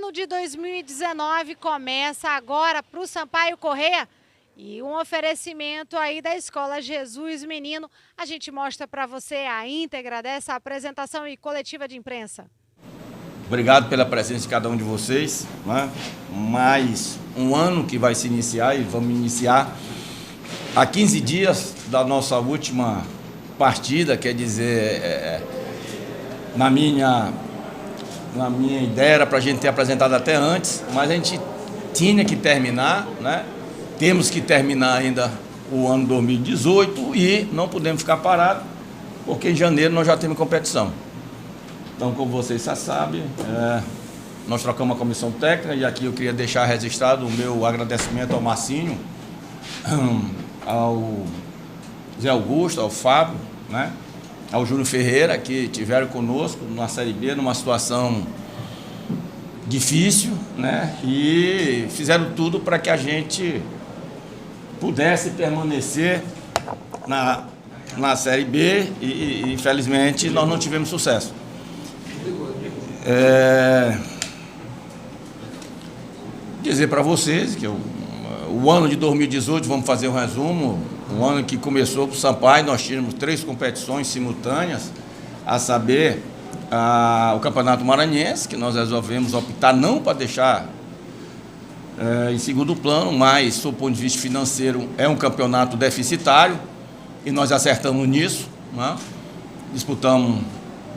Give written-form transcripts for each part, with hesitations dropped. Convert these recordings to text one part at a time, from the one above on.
ano de 2019 começa agora para o Sampaio Corrêa e um oferecimento aí da Escola Jesus Menino. A gente mostra para você a íntegra dessa apresentação e coletiva de imprensa. Obrigado pela presença de cada um de vocês, né? Mais um ano que vai se iniciar e vamos iniciar há 15 dias da nossa última partida, quer dizer, na minha ideia era para a gente ter apresentado até antes, mas a gente tinha que terminar, né? Temos que terminar ainda o ano 2018 e não podemos ficar parados, porque em janeiro nós já temos competição. Então, como vocês já sabem, nós trocamos a comissão técnica e aqui eu queria deixar registrado o meu agradecimento ao Marcinho, ao Zé Augusto, ao Fábio, né? Ao Júlio Ferreira, que estiveram conosco na Série B, numa situação difícil, né? E fizeram tudo para que a gente pudesse permanecer na Série B e infelizmente nós não tivemos sucesso. Dizer para vocês que o ano de 2018, vamos fazer um resumo, o ano que começou com o Sampaio, nós tínhamos 3 competições simultâneas, a saber, o Campeonato Maranhense, que nós resolvemos optar não para deixar em segundo plano, mas, sob o ponto de vista financeiro, é um campeonato deficitário, e nós acertamos nisso, né? Disputamos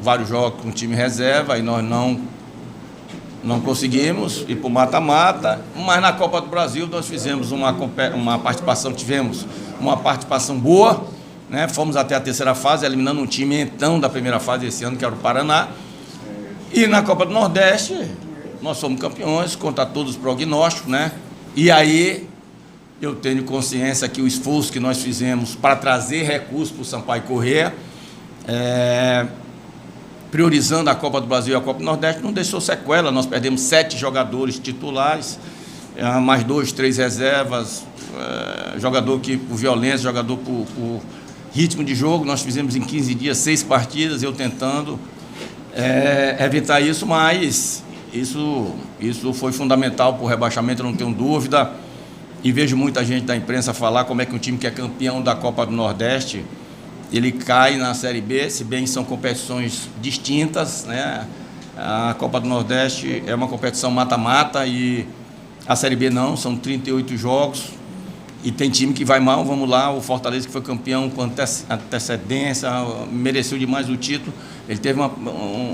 vários jogos com time reserva, e nós não conseguimos ir para o mata-mata, mas na Copa do Brasil nós fizemos uma participação, tivemos uma participação boa, né? Fomos até a terceira fase, eliminando um time então da primeira fase esse ano, que era o Paraná. E na Copa do Nordeste, nós somos campeões, contra todos os prognósticos, né? E aí eu tenho consciência que o esforço que nós fizemos para trazer recursos para o Sampaio Corrêa, priorizando a Copa do Brasil e a Copa do Nordeste, não deixou sequela. Nós perdemos 7 jogadores titulares, mais 2, 3 reservas, jogador que por violência, jogador por ritmo de jogo. Nós fizemos em 15 dias 6 partidas, eu tentando evitar isso, mas isso foi fundamental para o rebaixamento, eu não tenho dúvida. E vejo muita gente da imprensa falar como é que um time que é campeão da Copa do Nordeste ele cai na Série B, se bem são competições distintas, né? A Copa do Nordeste é uma competição mata-mata e a Série B não, são 38 jogos e tem time que vai mal. Vamos lá, o Fortaleza, que foi campeão com antecedência, mereceu demais o título. Ele teve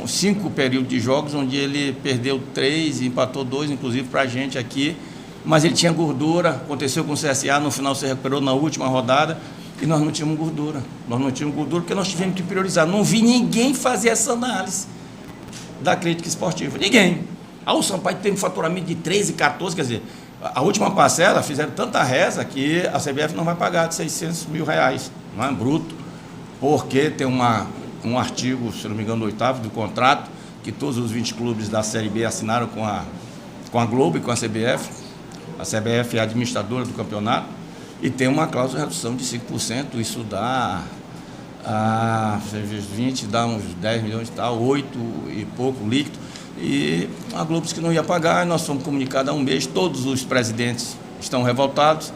5 períodos de jogos onde ele perdeu 3 e empatou 2, inclusive para a gente aqui, mas ele tinha gordura. Aconteceu com o CSA, no final se recuperou na última rodada. E nós não tínhamos gordura. Nós não tínhamos gordura porque nós tivemos que priorizar. Não vi ninguém fazer essa análise da crítica esportiva. Ninguém. O Sampaio tem um faturamento de 13, 14, quer dizer, a última parcela fizeram tanta reza que a CBF não vai pagar de R$600 mil, não é bruto, porque tem um artigo, se não me engano, no 8º do contrato, que todos os 20 clubes da Série B assinaram com a Globo e com a CBF. A CBF é a administradora do campeonato. E tem uma cláusula de redução de 5%, isso dá 20, dá uns 10 milhões e tal, 8 e pouco líquido. E a Globo disse que não ia pagar, nós fomos comunicados há um mês, todos os presidentes estão revoltados.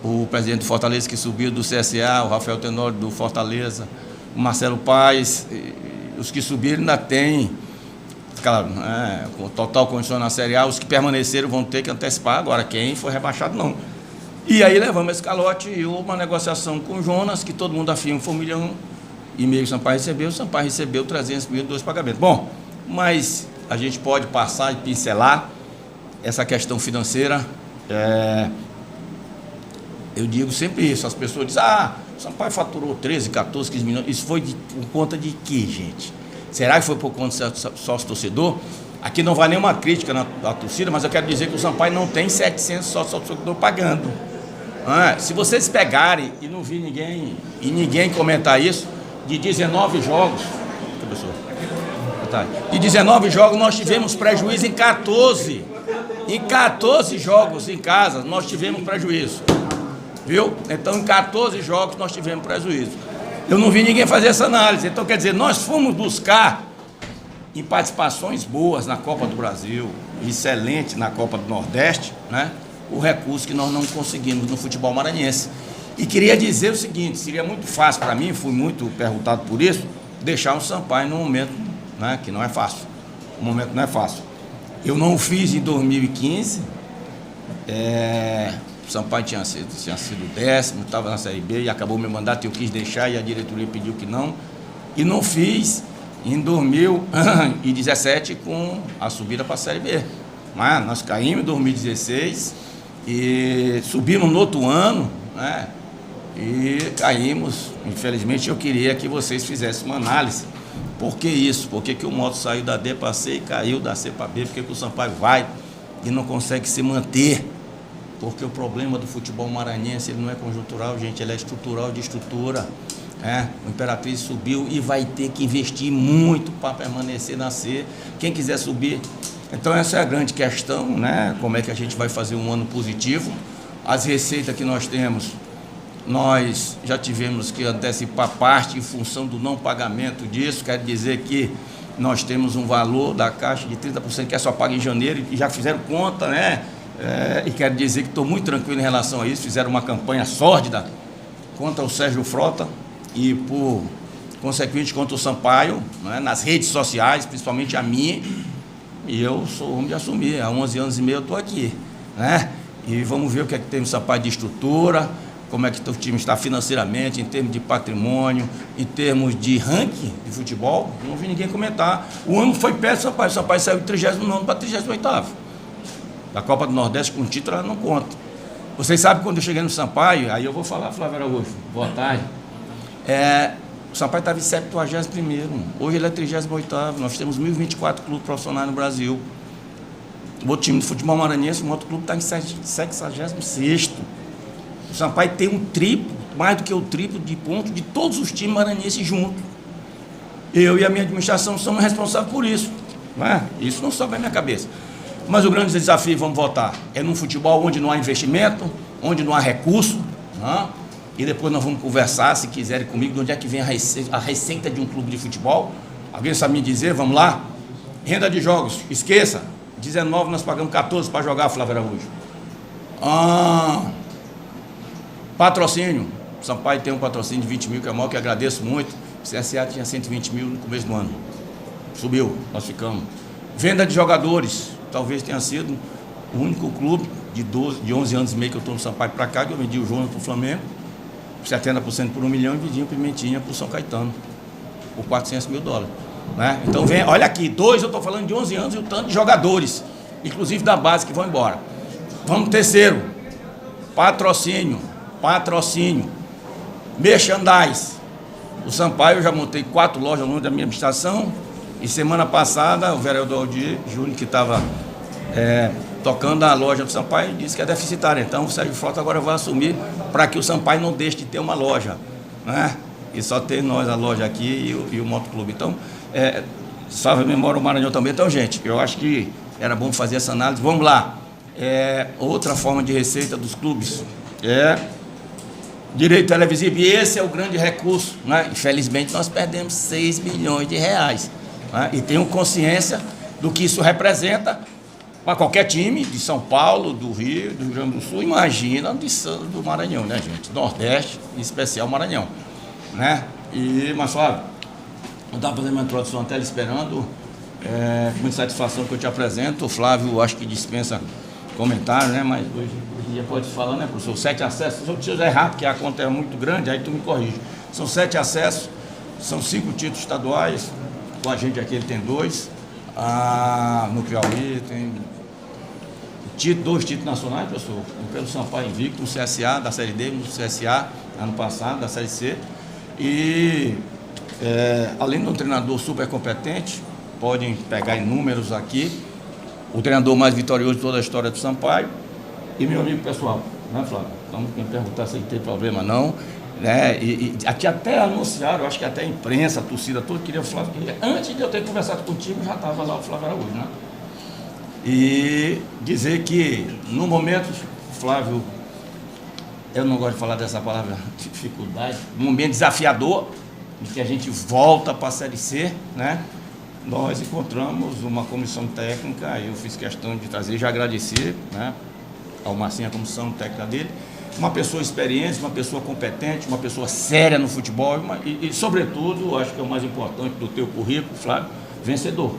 O presidente do Fortaleza, que subiu do CSA, o Rafael Tenório do Fortaleza, o Marcelo Paes, os que subiram ainda têm, claro, com total condição na Série A, os que permaneceram vão ter que antecipar, agora quem foi rebaixado não. E aí levamos esse calote e uma negociação com o Jonas, que todo mundo afirma foi 1,5 milhão que o Sampaio recebeu 300 mil, 2 pagamentos. Bom, mas a gente pode passar e pincelar essa questão financeira. Eu digo sempre isso, as pessoas dizem, o Sampaio faturou 13, 14, 15 milhões, isso foi por conta de quê, gente? Será que foi por conta do sócio-torcedor? Aqui não vai nenhuma crítica na torcida, mas eu quero dizer que o Sampaio não tem 700 sócio-torcedor pagando. Se vocês pegarem e não vi ninguém comentar isso, de 19 jogos, de 19 jogos nós tivemos prejuízo em 14. Em 14 jogos em casa nós tivemos prejuízo. Viu? Então em 14 jogos nós tivemos prejuízo. Eu não vi ninguém fazer essa análise. Então quer dizer, nós fomos buscar em participações boas na Copa do Brasil, excelente na Copa do Nordeste, né? O recurso que nós não conseguimos no futebol maranhense. E queria dizer o seguinte, seria muito fácil para mim, fui muito perguntado por isso, deixar o Sampaio num momento, né, que não é fácil. O momento não é fácil. Eu não o fiz em 2015, o Sampaio tinha sido 10º, estava na Série B e acabou meu mandato, eu quis deixar e a diretoria pediu que não. E não fiz em 2017 com a subida para a Série B. Mas nós caímos em 2016 e subimos no outro ano, né? E caímos. Infelizmente eu queria que vocês fizessem uma análise. Por que isso? Por que o Moto saiu da D para C e caiu da C para B? Por que o Sampaio vai e não consegue se manter? Porque o problema do futebol maranhense ele não é conjuntural, gente, ele é estrutural, de estrutura. O Imperatriz subiu e vai ter que investir muito para permanecer na C. Quem quiser subir. Então essa é a grande questão, né? Como é que a gente vai fazer um ano positivo? As receitas que nós temos, nós já tivemos que antecipar parte em função do não pagamento disso. Quer dizer que nós temos um valor da Caixa de 30% que é só pago em janeiro e já fizeram conta, né? E quero dizer que estou muito tranquilo em relação a isso. Fizeram uma campanha sórdida contra o Sérgio Frota e, por consequente, contra o Sampaio, né? Nas redes sociais, principalmente a minha. E eu sou homem de assumir. Há 11 anos e meio eu estou aqui, né? E vamos ver o que é que tem no Sampaio de estrutura, como é que o time está financeiramente, em termos de patrimônio, em termos de ranking de futebol. Não vi ninguém comentar. O ano foi perto do Sampaio. O Sampaio saiu de 39º para 38º. Da Copa do Nordeste com título ela não conta. Vocês sabem quando eu cheguei no Sampaio, aí eu vou falar, Flávio Araújo, boa tarde. O Sampaio estava em 71º, hoje ele é 38º, nós temos 1.024 clubes profissionais no Brasil. O outro time de futebol maranhense, o outro clube está em 76º. O Sampaio tem um triplo, mais do que o triplo de pontos de todos os times maranhenses juntos. Eu e a minha administração somos responsáveis por isso. Não é? Isso não sobe na minha cabeça. Mas o grande desafio, vamos votar, é num futebol onde não há investimento, onde não há recurso, né? E depois nós vamos conversar, se quiserem comigo, de onde é que vem a receita de um clube de futebol. Alguém sabe me dizer? Vamos lá. Renda de jogos, esqueça. 19 nós pagamos 14 para jogar, Flávio Araújo. Patrocínio. O Sampaio tem um patrocínio de 20 mil, que é o maior, que eu agradeço muito. O CSA tinha 120 mil no começo do ano. Subiu, nós ficamos. Venda de jogadores. Talvez tenha sido o único clube de 11 anos e meio que eu estou no Sampaio para cá, que eu vendi o Júnior para o Flamengo, 70% por 1 milhão, e vendi o Pimentinha para o São Caetano, por 400 mil dólares. Né? Então, olha aqui, eu estou falando de 11 anos e o tanto de jogadores, inclusive da base, que vão embora. Vamos terceiro, patrocínio, merchandise. O Sampaio, eu já montei 4 lojas ao longo da minha administração. E semana passada, o vereador Aldir Júnior, que estava tocando a loja do Sampaio, disse que é deficitária. Então, o Sérgio Frota agora vai assumir para que o Sampaio não deixe de ter uma loja, né? E só ter nós a loja aqui e o Motoclube. Então, salve a memória o Maranhão também. Então, gente, eu acho que era bom fazer essa análise. Vamos lá. Outra forma de receita dos clubes direito televisivo. E esse é o grande recurso, né? Infelizmente, nós perdemos 6 milhões de reais. E tenho consciência do que isso representa para qualquer time de São Paulo, do Rio, do Rio Grande do Sul, imagina do Maranhão, né, gente? Nordeste, em especial Maranhão, né? Mas, Flávio, eu estava fazendo uma introdução até esperando, com muita satisfação que eu te apresento. O Flávio, acho que dispensa comentário, né? Mas hoje em dia pode falar, né, professor? 7 acessos, se eu preciso errar, porque a conta é muito grande, aí tu me corrige. São 7 acessos, são 5 títulos estaduais. Com a gente aqui ele tem 2, no Piauí tem 2 títulos nacionais, professor, pelo Sampaio invicto, no CSA, da Série D, no CSA, ano passado, da Série C. E, além de um treinador super competente, podem pegar em números aqui, o treinador mais vitorioso de toda a história do Sampaio, e meu amigo pessoal, né, Flávio? Então, me perguntar se tem problema não. Né? E aqui até anunciaram, eu acho que até a imprensa, a torcida toda queria o Flávio. Antes de eu ter conversado contigo, já estava lá o Flávio Araújo, né? E dizer que, no momento, Flávio, eu não gosto de falar dessa palavra dificuldade, um momento desafiador, em que a gente volta para a Série C, né? nós encontramos uma comissão técnica, eu fiz questão de trazer, já agradecer, né, ao Marcinho, a comissão técnica dele, uma pessoa experiente, uma pessoa competente, uma pessoa séria no futebol e sobretudo, acho que é o mais importante do teu currículo, Flávio, vencedor,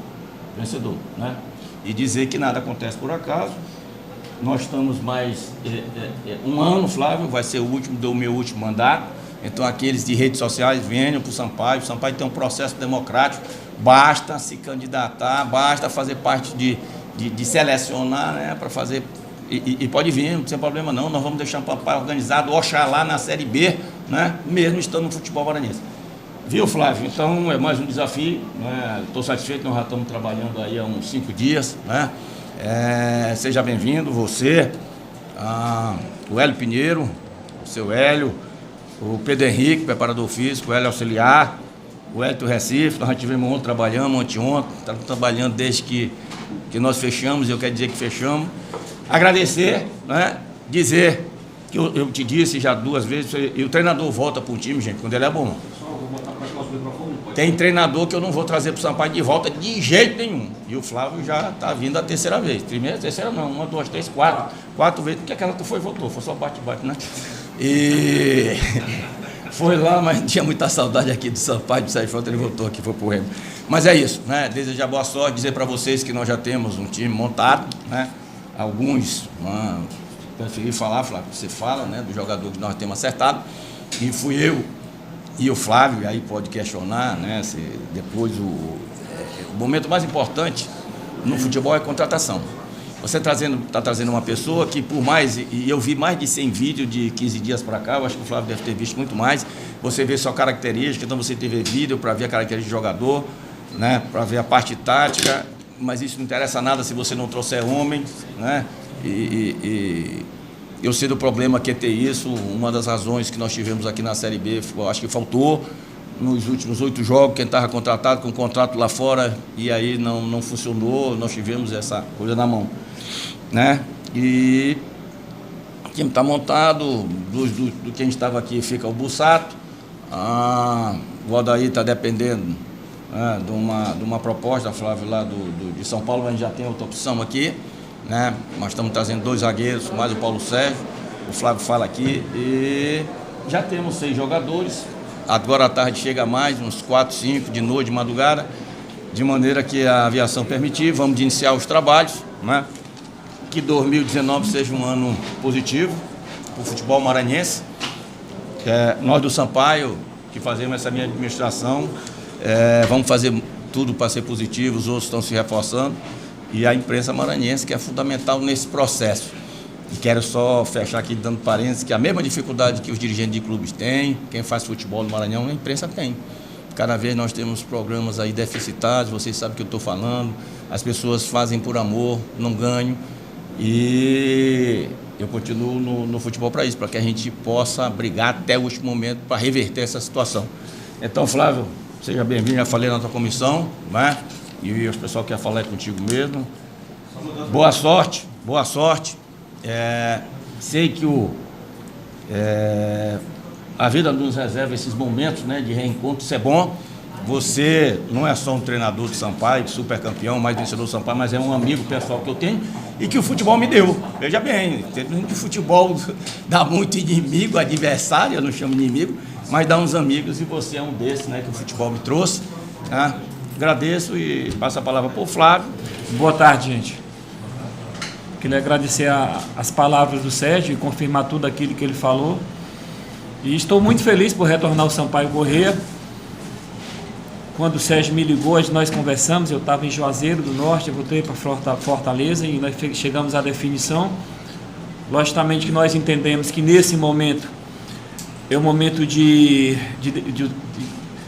né? E dizer que nada acontece por acaso. Nós estamos mais um ano, Flávio, vai ser o último do meu último mandato, então aqueles de redes sociais venham para o Sampaio tem um processo democrático, basta se candidatar, basta fazer parte de selecionar, né, para fazer... E pode vir, não tem problema não, nós vamos deixar o Sampaio organizado, oxalá na Série B, né? Mesmo estando no futebol maranhense. Viu, Flávio? Então é mais um desafio, né? Estou satisfeito, nós já estamos trabalhando aí há uns 5 dias, né? Seja bem-vindo, você, o Hélio Pinheiro, o seu Hélio, o Pedro Henrique, preparador físico, o Hélio Auxiliar, o Hélio do Recife, nós já tivemos ontem, trabalhamos anteontem, estamos trabalhando desde que nós fechamos, e eu quero dizer que fechamos. Agradecer, né? Dizer que eu te disse já 2 vezes, e o treinador volta para o time, gente, quando ele é bom. Tem treinador que eu não vou trazer para o Sampaio de volta de jeito nenhum. E o Flávio já está vindo a 3ª vez. Terceira não, 1, 2, 3, 4 vezes, porque aquela tu foi e voltou, foi só bate-bate, né? E foi lá, mas tinha muita saudade aqui do Sampaio, de Sérgio Frota, ele voltou aqui, foi pro Remo. Mas é isso, né? Desejar boa sorte, dizer para vocês que nós já temos um time montado, né? Alguns, preferi falar, Flávio, você fala, né, do jogador que nós temos acertado, e fui eu e o Flávio, aí pode questionar, né, se depois o momento mais importante no futebol é a contratação. Você está trazendo uma pessoa que por mais, e eu vi mais de 100 vídeos de 15 dias para cá, eu acho que o Flávio deve ter visto muito mais, você vê só característica, então você teve vídeo para ver a característica do jogador, né, para ver a parte tática, mas isso não interessa nada se você não trouxer homem, né? Eu sei do problema que é ter isso, uma das razões que nós tivemos aqui na Série B, acho que faltou nos últimos 8 jogos, quem estava contratado com um contrato lá fora, e aí não funcionou, nós tivemos essa coisa na mão, né? E o time está montado, do que a gente estava aqui fica o Bussato, o Aldair está dependendo de uma proposta, Flávio, lá de São Paulo, mas a gente já tem outra opção aqui, né? Nós estamos trazendo 2 zagueiros, mais o Paulo Sérgio, o Flávio fala aqui, e já temos 6 jogadores, agora à tarde chega mais, uns 4, 5, de noite, de madrugada, de maneira que a aviação permitir, vamos iniciar os trabalhos, né? Que 2019 seja um ano positivo para o futebol maranhense. Nós do Sampaio, que fazemos essa minha administração, vamos fazer tudo para ser positivo, os outros estão se reforçando, e a imprensa maranhense, que é fundamental nesse processo. E quero só fechar aqui dando parênteses que a mesma dificuldade que os dirigentes de clubes têm, quem faz futebol no Maranhão, a imprensa tem. Cada vez nós temos programas aí deficitários, vocês sabem o que eu estou falando, as pessoas fazem por amor, não ganham, e eu continuo no futebol para isso, para que a gente possa brigar até o último momento para reverter essa situação. Então, Flávio, seja bem-vindo, já falei na tua comissão, né? E o pessoal quer falar contigo mesmo. Boa sorte, boa sorte. Sei que a vida nos reserva esses momentos, né, de reencontro, isso é bom. Você não é só um treinador de Sampaio, super campeão, mais vencedor do Sampaio, mas é um amigo pessoal que eu tenho e que o futebol me deu. Veja bem, o futebol dá muito inimigo, adversário, eu não chamo inimigo, mas dá uns amigos, e você é um desses, né, que o futebol me trouxe. Tá? Agradeço e passo a palavra para o Flávio. Boa tarde, gente. Queria agradecer as palavras do Sérgio e confirmar tudo aquilo que ele falou. E estou muito feliz por retornar ao Sampaio Corrêa. Quando o Sérgio me ligou, nós conversamos, eu estava em Juazeiro do Norte, eu voltei para Fortaleza e nós chegamos à definição. Logicamente que nós entendemos que nesse momento é um momento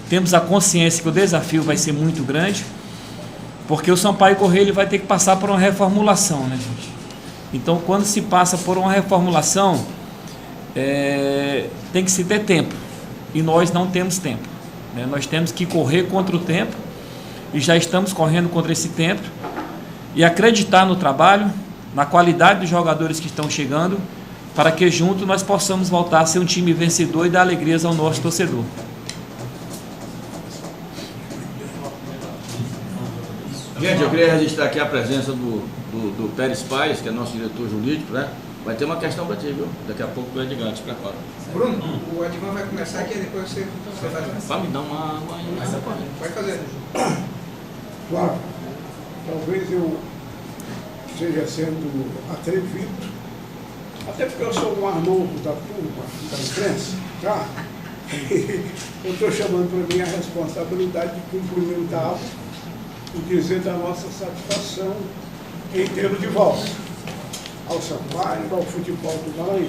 temos a consciência que o desafio vai ser muito grande, porque o Sampaio Corrêa ele vai ter que passar por uma reformulação, né, gente? Então, quando se passa por uma reformulação, tem que se ter tempo, e nós não temos tempo, né? Nós temos que correr contra o tempo, e já estamos correndo contra esse tempo, e acreditar no trabalho, na qualidade dos jogadores que estão chegando, para que juntos nós possamos voltar a ser um time vencedor e dar alegrias ao nosso torcedor. Gente, eu queria registrar aqui a presença do Pérez Paes, que é nosso diretor jurídico, né? Vai ter uma questão para ti, viu? Daqui a pouco o Edgar te prepara. Bruno, o Edvan vai começar aqui e depois você faz. Vai me dar uma Pode fazer. Claro, talvez eu esteja sendo atrevido, até porque eu sou o mais novo da turma, da imprensa, tá? E eu estou chamando para mim a responsabilidade de cumprimentá-lo e dizer da nossa satisfação em tê-lo de volta ao Sampaio, ao futebol do Maranhão.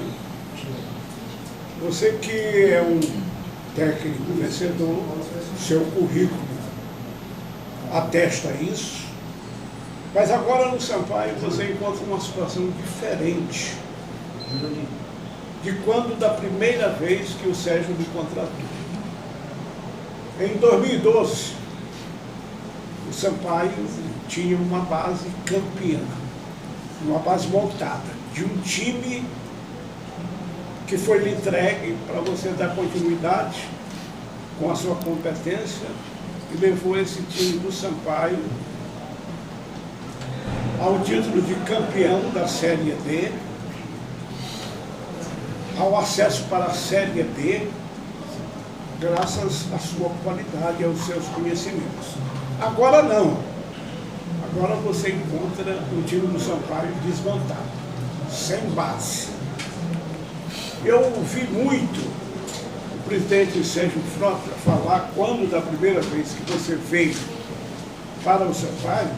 Você que é um técnico vencedor, seu currículo atesta isso, mas agora no Sampaio você encontra uma situação diferente de quando da primeira vez que o Sérgio lhe contratou. Em 2012, o Sampaio tinha uma base campeã, uma base montada, de um time que foi lhe entregue para você dar continuidade com a sua competência e levou esse time do Sampaio ao título de campeão da Série D, ao acesso para a Série B, graças à sua qualidade e aos seus conhecimentos. Agora não. Agora você encontra o time do Sampaio desmontado, sem base. Eu ouvi muito o presidente Sérgio Frota falar, quando da primeira vez que você veio para o Sampaio,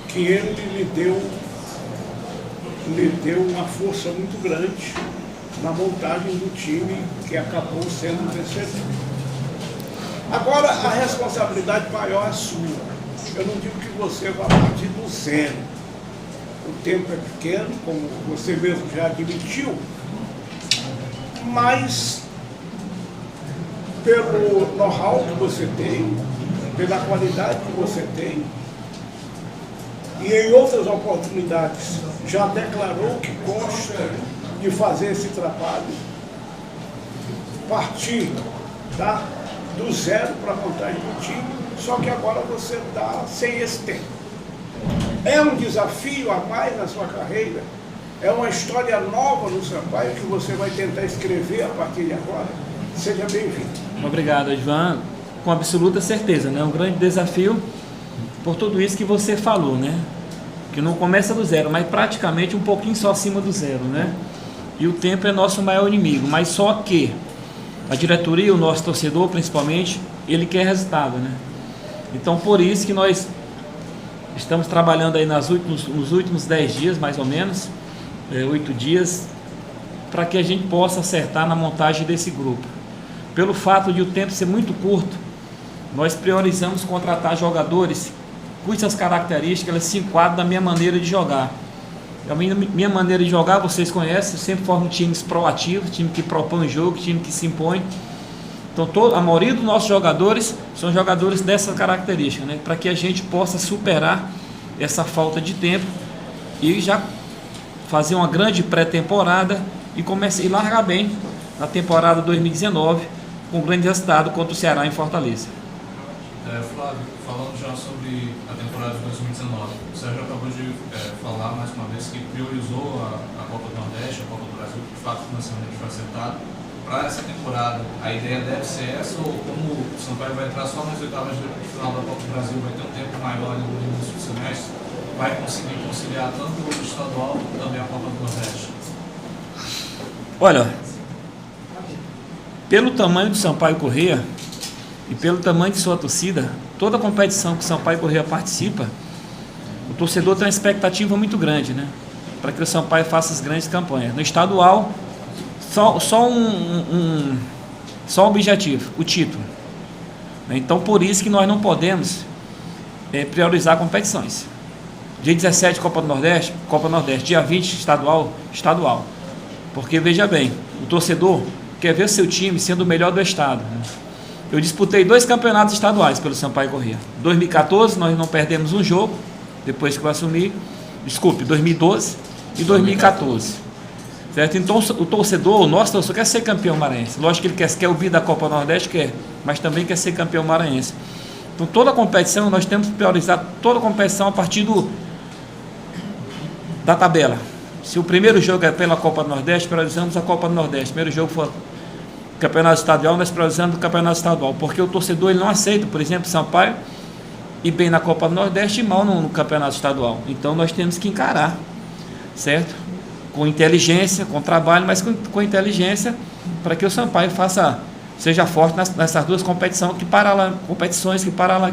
que ele lhe deu uma força muito grande na montagem do time que acabou sendo vencedor. Agora a responsabilidade maior é sua. Eu não digo que você vai partir do zero. O tempo é pequeno, como você mesmo já admitiu, mas pelo know-how que você tem, pela qualidade que você tem, e em outras oportunidades já declarou que consta de fazer esse trabalho, partir do zero para a montagem do time, só que agora você está sem esse tempo. É um desafio a mais na sua carreira, é uma história nova no Sampaio que você vai tentar escrever a partir de agora. Seja bem-vindo. Obrigado, Edvan. Com absoluta certeza, né? Um grande desafio por tudo isso que você falou, né? Que não começa do zero, mas praticamente um pouquinho só acima do zero, né? E o tempo é nosso maior inimigo, mas só que a diretoria, o nosso torcedor principalmente, ele quer resultado, né? Então por isso que nós estamos trabalhando aí nos últimos 10 dias, mais ou menos, 8 dias, para que a gente possa acertar na montagem desse grupo. Pelo fato de o tempo ser muito curto, nós priorizamos contratar jogadores cujas características elas se enquadram da minha maneira de jogar. A minha maneira de jogar, vocês conhecem, eu sempre formo times proativos, time que propõe o jogo, time que se impõe. Então a maioria dos nossos jogadores são jogadores dessa característica, né? Para que a gente possa superar essa falta de tempo e já fazer uma grande pré-temporada e largar bem na temporada 2019 com um grande resultado contra o Ceará em Fortaleza. Flávio, falando já sobre a temporada de 2019, o Sérgio acabou de falar mais uma vez que priorizou a Copa do Nordeste, a Copa do Brasil, que de fato financeiramente foi acertado. Para essa temporada, a ideia deve ser essa, ou como o Sampaio vai entrar só nas oitavas de final da Copa do Brasil, vai ter um tempo maior no início do semestre, vai conseguir conciliar tanto o estadual como também a Copa do Nordeste? Olha, pelo tamanho do Sampaio Corrêa e pelo tamanho de sua torcida, toda a competição que o Sampaio Corrêa participa, o torcedor tem uma expectativa muito grande, né? Para que o Sampaio faça as grandes campanhas. No estadual, só um objetivo, o título. Então, por isso que nós não podemos priorizar competições. Dia 17, Copa Nordeste, dia 20, estadual. Porque, veja bem, o torcedor quer ver seu time sendo o melhor do estado, né? Eu disputei 2 campeonatos estaduais pelo Sampaio Corrêa. 2014, nós não perdemos um jogo, depois que eu assumi. 2012 e 2014. Certo? Então, o torcedor, o nosso torcedor, quer ser campeão maranhense. Lógico que ele quer o bi da Copa Nordeste, mas também quer ser campeão maranhense. Então, toda a competição, nós temos que priorizar toda a competição a partir da tabela. Se o primeiro jogo é pela Copa do Nordeste, priorizamos a Copa do Nordeste. O primeiro jogo for Campeonato Estadual, nós priorizamos o Campeonato Estadual. Porque o torcedor ele não aceita, por exemplo, Sampaio ir bem na Copa do Nordeste e mal no Campeonato Estadual. Então, nós temos que encarar, certo? Com inteligência, com trabalho, mas com inteligência, para que o Sampaio seja forte nessas duas competições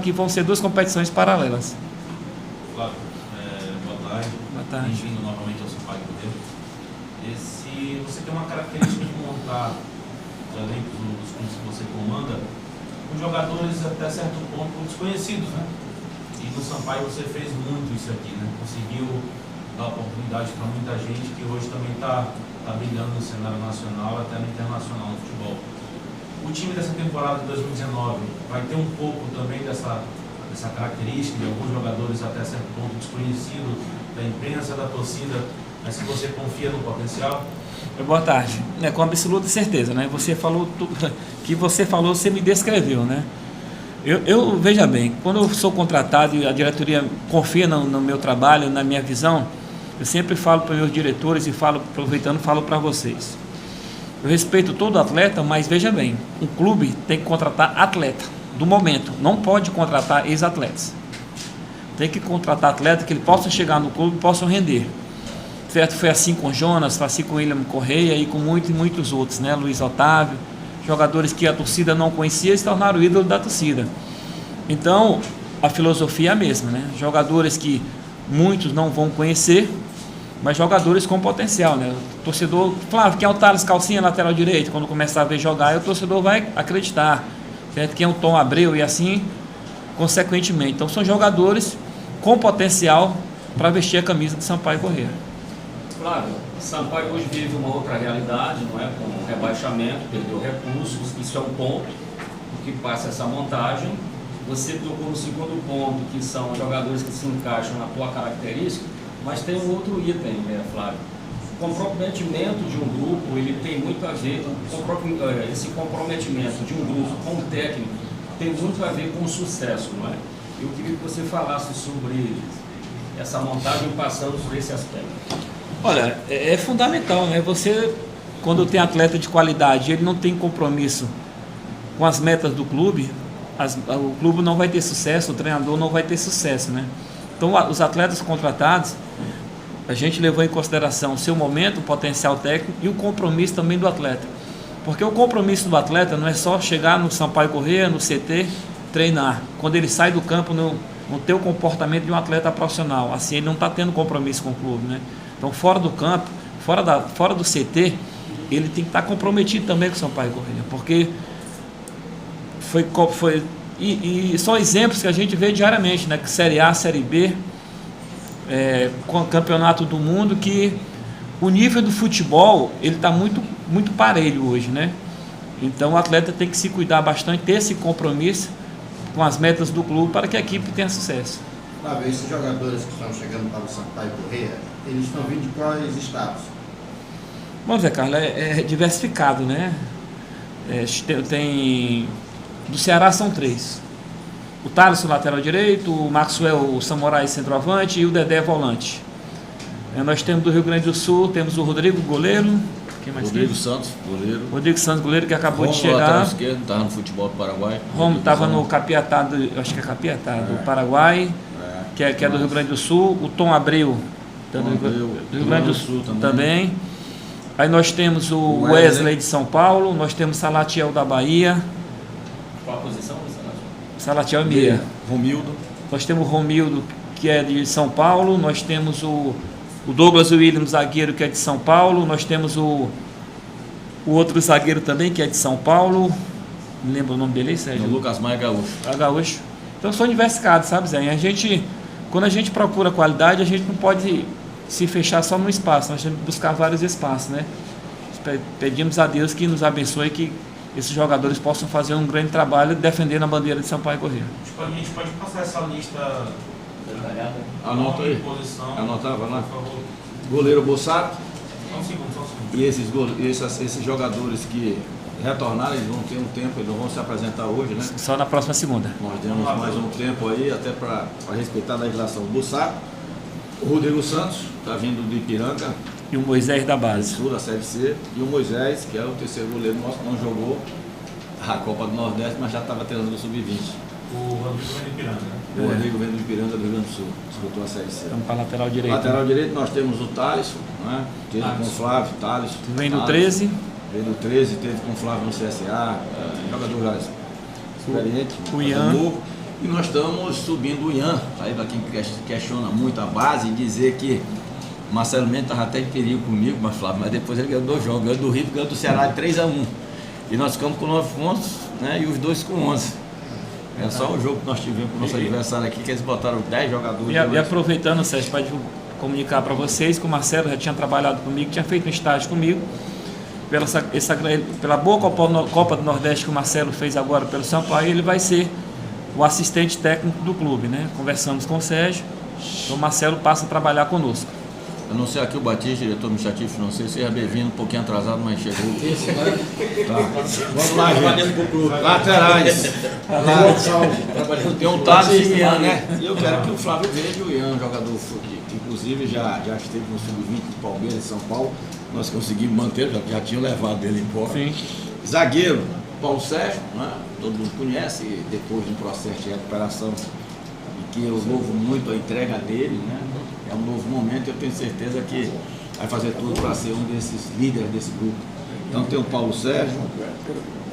que vão ser duas competições paralelas. Flávio, boa tarde. Boa tarde. Bem-vindo novamente ao Sampaio Correia. Você tem uma característica de montar os elencos dos clubes que você comanda com jogadores até certo ponto desconhecidos, né? E no Sampaio você fez muito isso aqui, né? Conseguiu dar oportunidade para muita gente que hoje também está brilhando no cenário nacional, até no internacional no futebol. O time dessa temporada de 2019 vai ter um pouco também dessa característica de alguns jogadores até certo ponto desconhecidos da imprensa, da torcida, mas se você confia no potencial? Boa tarde. Com absoluta certeza, né? Você falou tudo que você falou, você me descreveu, né? Eu veja bem, quando eu sou contratado e a diretoria confia no meu trabalho, na minha visão, eu sempre falo para meus diretores e falo para vocês. Eu respeito todo atleta, mas veja bem, um clube tem que contratar atleta do momento, não pode contratar ex-atletas. Tem que contratar atleta que ele possa chegar no clube e possa render. Certo? Foi assim com Jonas, foi assim com William Correia e com muitos outros, né? Luiz Otávio, jogadores que a torcida não conhecia se tornaram ídolo da torcida. Então, a filosofia é a mesma, né? Jogadores que muitos não vão conhecer, mas jogadores com potencial, né? O torcedor, Flávio, quem é o Thales Calcinha, lateral direito? Quando começar a ver jogar, o torcedor vai acreditar, certo? Quem é o Tom Abreu e assim, consequentemente. Então, são jogadores com potencial para vestir a camisa de Sampaio Corrêa. Flávio, Sampaio hoje vive uma outra realidade, não é? Com o rebaixamento, perdeu recursos, isso é um ponto que passa essa montagem. Você tocou no segundo ponto, que são jogadores que se encaixam na tua característica, mas tem um outro item, Flávio. O comprometimento de um grupo, ele tem muito a ver, esse comprometimento de um grupo com o técnico tem muito a ver com o sucesso, não é? Eu queria que você falasse sobre essa montagem passando por esse aspecto. Olha, é fundamental, né? Você, quando tem atleta de qualidade, ele não tem compromisso com as metas do clube, o clube não vai ter sucesso, o treinador não vai ter sucesso, né? Então, os atletas contratados, a gente levou em consideração o seu momento, o potencial técnico e o compromisso também do atleta. Porque o compromisso do atleta não é só chegar no Sampaio Corrêa, no CT, treinar. Quando ele sai do campo, não ter o comportamento de um atleta profissional. Assim, ele não está tendo compromisso com o clube, né? Então, fora do campo, fora do CT, ele tem que estar comprometido também com o Sampaio Corrêa. Porque e são exemplos que a gente vê diariamente, né? Que Série A, Série B, com o Campeonato do Mundo, que o nível do futebol ele está muito parelho hoje, né? Então o atleta tem que se cuidar bastante, ter esse compromisso com as metas do clube para que a equipe tenha sucesso. Flávio, esses jogadores que estão chegando para o Sampaio Corrêa, eles estão vindo de quais estados? Bom, Zé Carlos, é diversificado, né? Tem do Ceará são 3. O Thales, lateral direito, o Maxwell, o Samurai, centroavante, e o Dedé, volante. Nós temos do Rio Grande do Sul, temos o Rodrigo, goleiro. Quem mais Rodrigo Santos, goleiro. Rodrigo Santos, goleiro, que acabou de chegar. Lateral esquerdo, estava no futebol do Paraguai. Romo estava no Capiatá, acho que é Capiatá, do Paraguai, que é do Rio Grande do Sul. O Tom Abreu, do Rio Grande do Sul também. Aí nós temos o Wesley de São Paulo, nós temos Salatiel da Bahia. Qual a posição do Salatiel é meia. Romildo. Nós temos o Romildo, que é de São Paulo. Nós temos o Douglas Williams, zagueiro, que é de São Paulo. Nós temos o outro zagueiro também, que é de São Paulo. Me lembra o nome dele aí, Sérgio? O Lucas Maia Gaúcho. Gaúcho. Então são diversificados, sabe, Zé? Quando a gente procura qualidade, a gente não pode se fechar só num espaço. Nós temos que buscar vários espaços, né? Pedimos a Deus que nos abençoe, que esses jogadores possam fazer um grande trabalho defendendo a bandeira de Sampaio Corrêa. A gente pode passar essa lista detalhada? Anota aí. Posição. Anotava lá. Por favor. Goleiro Bossato. Só um segundo. E esses jogadores que retornaram, eles vão ter um tempo, eles não vão se apresentar hoje, né? Só na próxima segunda. Nós demos mais um tempo aí, até para respeitar a legislação do Bussá. O Rodrigo Santos, está vindo de Ipiranga, E o Moisés da base. Sul, da Série C. E o Moisés, que é o terceiro goleiro nosso, não jogou a Copa do Nordeste, mas já estava treinando no Sub-20. O Rodrigo vem de Ipiranga, né? O Rodrigo vem do Ipiranga, do Rio Grande do Sul, disputou a Série C. Vamos para lateral direito. Lateral direito nós temos o Thales, né? Teve com o Flávio, Thales. Vem do Thales, 13. Veio do 13, teve com o Flávio no CSA, jogador já experiente, O Ian. novo. E nós estamos subindo o Ian, aí para quem questiona muito a base, e dizer que Marcelo Mendes estava até em perigo comigo, mas Flávio, mas depois ele ganhou 2 jogos, ganhou do Rio, ganhou do Ceará de 3-1. E nós ficamos com 9 pontos, né? E os dois com 11. É só o jogo que nós tivemos com o nosso adversário aqui, que eles botaram 10 jogadores. E aproveitando, Sérgio, para comunicar para vocês que o Marcelo já tinha trabalhado comigo, tinha feito um estágio comigo. Pela boa Copa do Nordeste que o Marcelo fez agora pelo Sampaio, ele vai ser o assistente técnico do clube, né? Conversamos com o Sérgio, então o Marcelo passa a trabalhar conosco. Eu não sei aqui o Batista, diretor administrativo financeiro, seja bem-vindo, um pouquinho atrasado, mas chegou. Tá. Vamos lá, gente. Laterais. Tem um Thales e o Ian, né? E eu quero que o Flávio veja o Ian, jogador que inclusive já esteve no Sub-20 do Palmeiras de São Paulo. Nós conseguimos manter, já tinham levado dele embora. Sim. Zagueiro, Paulo Sérgio, né? Todo mundo conhece, depois de um processo de recuperação, e que eu louvo muito a entrega dele, né? É um novo momento, eu tenho certeza que vai fazer tudo para ser um desses líderes desse grupo. Então tem o Paulo Sérgio,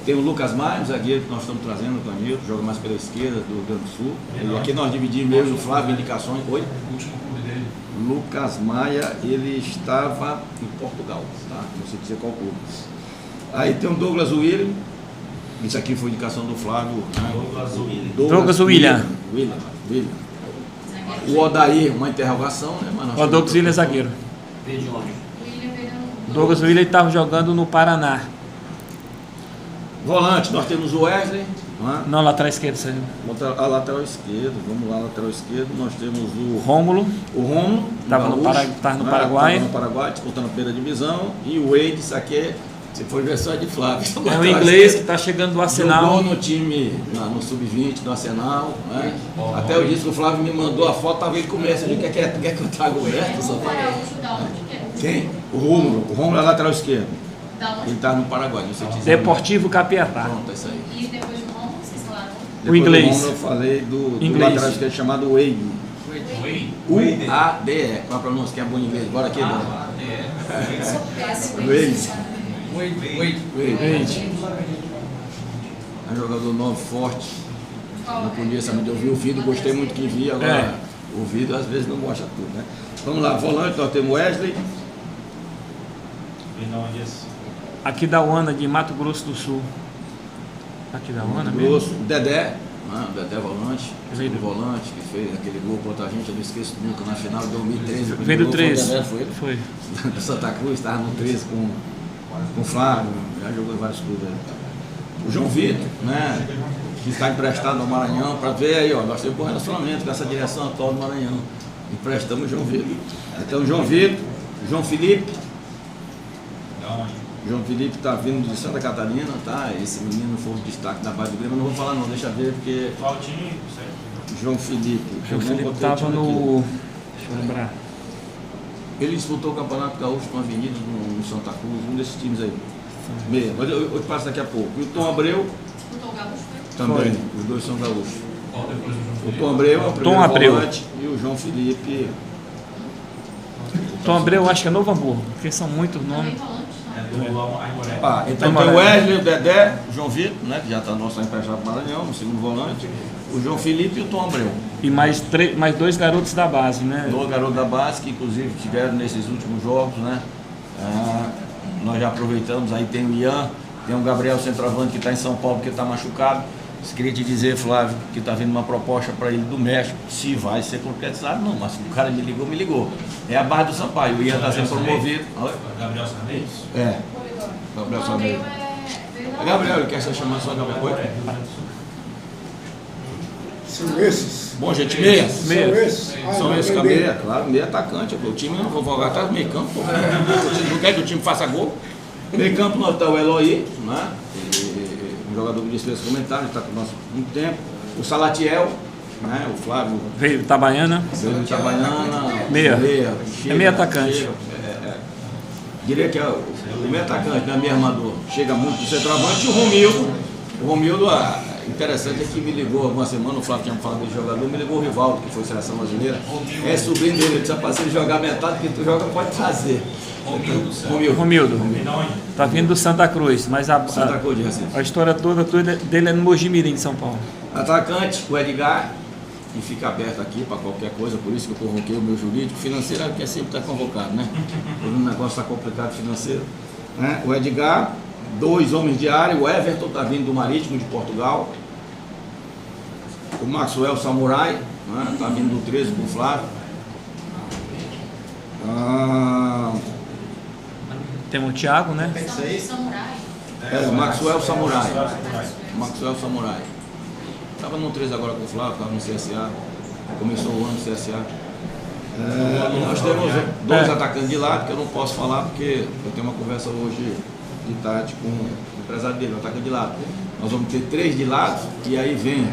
tem o Lucas Maia, zagueiro que nós estamos trazendo, o Canildo, joga mais pela esquerda do Rio Grande do Sul. E aqui nós dividimos eu e o Flávio indicações. Oi? O último clube dele. Lucas Maia, ele estava em Portugal, tá? Não sei dizer qual clube. Aí tem o Douglas William, isso aqui foi indicação do Flávio. Né? Douglas William. William. O Odair, uma interrogação, né? O Douglas William é zagueiro. Veio de onde? Douglas William estava jogando no Paraná. Volante, nós temos o Wesley. Não, lateral esquerdo, Sérgio. A lateral esquerdo, vamos lá, lateral esquerdo, nós temos o Rômulo. O Rômulo, estava no Paraguai. Estava no Paraguai, disputando a primeira divisão. E o Wade, isso aqui, se for versão de Flávio. É o inglês que está chegando do Arsenal. Jogou no time, no Sub-20 do Arsenal. Né? Até eu disse que o Flávio me mandou a foto, talvez ele comece. Ele quer que eu traga o resto? Quem? O Rômulo é lateral esquerdo. Ele está no Paraguai, não sei dizer. Deportivo Capiatá. Pronto, é isso aí. E depois do Romulo, vocês falaram? O inglês. Do Rômulo eu falei do lateral esquerdo chamado Wade. U-A-D-E. Qual a pronúncia? Que é bom em inglês. Bora aqui, Wade. É um jogador novo, forte. Não conheço, mas eu vi o vídeo, gostei muito que vi. Agora, o vídeo às vezes não mostra tudo, né? Vamos lá, volante, nós temos Wesley. Aqui da UANA, de Mato Grosso do Sul. Aqui da UANA mesmo. Dedé. Dedé volante, segundo volante, que fez aquele gol contra a gente, eu não esqueço nunca, na final de 2013. Veio do 13. Foi ele? Foi. Do Santa Cruz, estava no 13 com o Flávio, já jogou em vários clubes. O João Vitor, né, que está emprestado ao Maranhão, para ver aí, ó, nós temos um bom relacionamento com essa direção atual do Maranhão. Emprestamos o João Vitor. Então, João Vitor, João Felipe. João Felipe está vindo de Santa Catarina, tá? Esse menino foi o destaque da base do Grêmio, não vou falar não, deixa ver, porque... João Felipe. João Felipe estava no... Deixa eu lembrar. Ele disputou o Campeonato Gaúcho com a Avenida no Santa Cruz, um desses times aí. Meia, mas eu te passo daqui a pouco. E o Tom Abreu... Disputou o Gaúcho, também, os dois são gaúchos. O Tom Abreu é o primeiro volante e o João Felipe... O Tom Abreu eu acho que é Novo Hamburgo, porque são muitos nomes. Então tem o Wesley, o Dedé, o João Vitor, né, que já está no nosso emprestado Maranhão, no segundo volante, o João Felipe e o Tom Abreu. E mais 2 garotos da base, né? 2 garotos da base que inclusive tiveram nesses últimos jogos, né? Nós já aproveitamos, aí tem o Ian, tem o Gabriel Centroavante que está em São Paulo, que está machucado. Queria te dizer, Flávio, que está vindo uma proposta para ele do México. Se vai ser concretizado, não, mas se o cara me ligou. É a base do Sampaio, o Ian está sendo promovido. Gabriel Sanês? É. Gabriel Sanês. Gabriel, ele quer ser chamado só Gabriel? São esses. Bom, gente, meia. São esses. São esses com a meia, claro, meia atacante. O time não vou jogar atrás do meio campo. Não quer que o time faça gol? Meio campo nós está o Eloy, né? jogador que disse esse comentário, está com nós há muito tempo. O Salatiel, né? O Flávio. Veio Itabaiana. Veio Itabaiana. Meia. Chega, é meio atacante. Diria que é o meio atacante, não é meio armador. Chega muito do centroavante. E o Romildo, interessante é que me ligou alguma semana, o Flávio tinha falado desse jogador, me ligou o Rivaldo, que foi seleção brasileira. É sobrinho dele, ele disse, rapaz, se ele jogar metade que tu joga, pode trazer. Romildo. Tá vindo do Santa Cruz, mas Santa Cruz de Recife. A história toda dele é no Mojimirim, de São Paulo. Atacante, o Edgar, que fica aberto aqui para qualquer coisa, por isso que eu convoquei o meu jurídico. Financeiro é que sempre está convocado, né? Quando o negócio está complicado financeiro. Né? O Edgar, 2 homens de área, o Everton está vindo do Marítimo de Portugal. O Maxwell Samurai, está vindo do 13 com o Flávio. Temos o Thiago, né? Samurai. O Maxwell Samurai. Maxwell Samurai. Estava no 13 agora com o Flávio, estava no CSA. Começou o ano no CSA. Nós temos 2 atacantes de lado, que eu não posso falar porque eu tenho uma conversa hoje de tarde com o empresário dele, o atacante de lado. Nós vamos ter 3 de lado e aí vem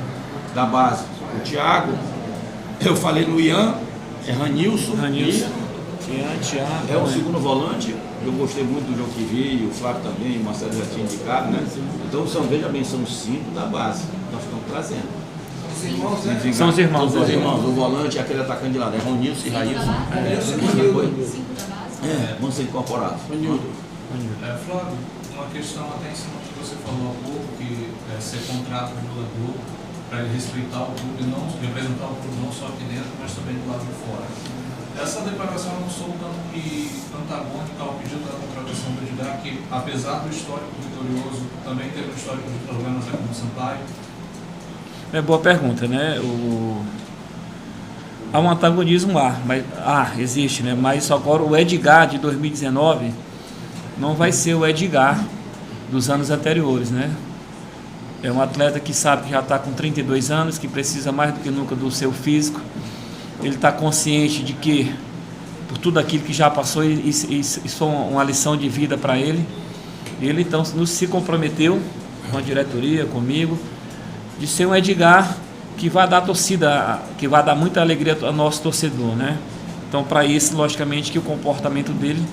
da base o Thiago. Eu falei no Ian, é Ranilson. Thiago. É o segundo volante. Eu gostei muito do jogo que vi, o Flávio também, o Marcelo já tinha indicado, né? Então veja bem, são 5 da base. Nós estamos trazendo. São os irmãos. São os irmãos. O volante é aquele atacante de lado, é Ronilson e Raílson. Vão ser incorporados. Flávio, uma questão até em cima do que você falou há pouco, que ser contrato do jogador para ele respeitar o clube, não representar o clube não só aqui dentro, mas também do lado de fora. Essa declaração não sou tanto que antagônica ao pedido da contratação do Edgar, que apesar do histórico vitorioso, também teve um histórico de problemas aqui no Sampaio. É boa pergunta, né? Há um antagonismo existe, né? Mas agora o Edgar de 2019 não vai ser o Edgar dos anos anteriores, né? É um atleta que sabe que já está com 32 anos, que precisa mais do que nunca do seu físico. Ele está consciente de que, por tudo aquilo que já passou, isso foi uma lição de vida para ele. Ele, então, se comprometeu com a diretoria, comigo, de ser um Edgar que vai dar torcida, que vai dar muita alegria ao nosso torcedor, né? Então, para isso, logicamente, que o comportamento dele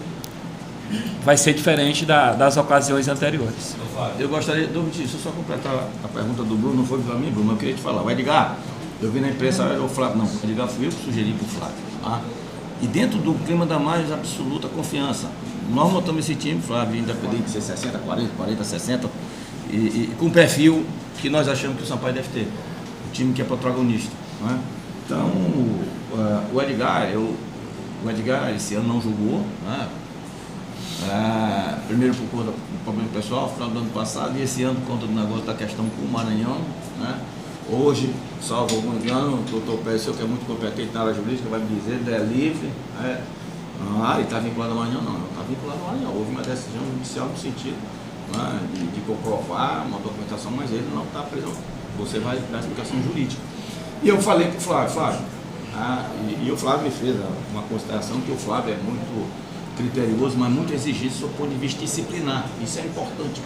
vai ser diferente das ocasiões anteriores. Eu gostaria, deixa eu só completar a pergunta do Bruno, não foi para mim, Bruno, eu queria te falar. O Edgar, eu vi na imprensa, o Flávio, não, o Edgar fui eu que sugeri para o Flávio. Tá? E dentro do clima da mais absoluta confiança, nós montamos esse time, Flávio, independente de ser 60, 40, 40, 60, e com o perfil que nós achamos que o Sampaio deve ter. O time que é protagonista. Né? Então, o Edgar esse ano não jogou, né? Primeiro por conta do problema pessoal, no final do ano passado, e esse ano por conta do negócio da questão com o Maranhão. Né? Hoje, salvo algum engano, o doutor Pérez, que é muito competente na área jurídica, vai me dizer, ele é livre. Né? Ele está vinculado ao Maranhão? Não, está vinculado ao Maranhão. Houve uma decisão judicial no sentido, né, de comprovar uma documentação, mas ele não está preso. Você vai dar explicação jurídica. E eu falei para o Flávio, e o Flávio me fez uma consideração que o Flávio é muito criterioso, mas muito exigente do ponto de vista disciplinar. Isso é importante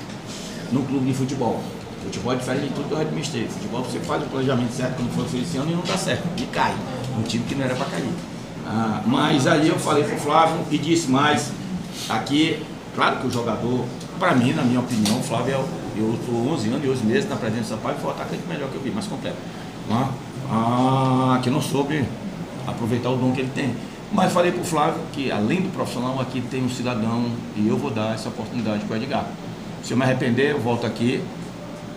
no clube de futebol. Futebol é diferente de tudo que eu administrei. Futebol você faz o planejamento certo quando for esse ano e não dá certo, e cai. Um time que não era para cair. Mas aí eu falei para o Flávio e disse mais, aqui, claro que o jogador, para mim, na minha opinião, o Flávio, eu estou 11 anos e 11 meses na presença do Sampaio, foi o atacante melhor que eu vi, mais completo. Que não soube aproveitar o dom que ele tem. Mas falei para o Flávio que, além do profissional, aqui tem um cidadão e eu vou dar essa oportunidade para o Edgar. Se eu me arrepender, eu volto aqui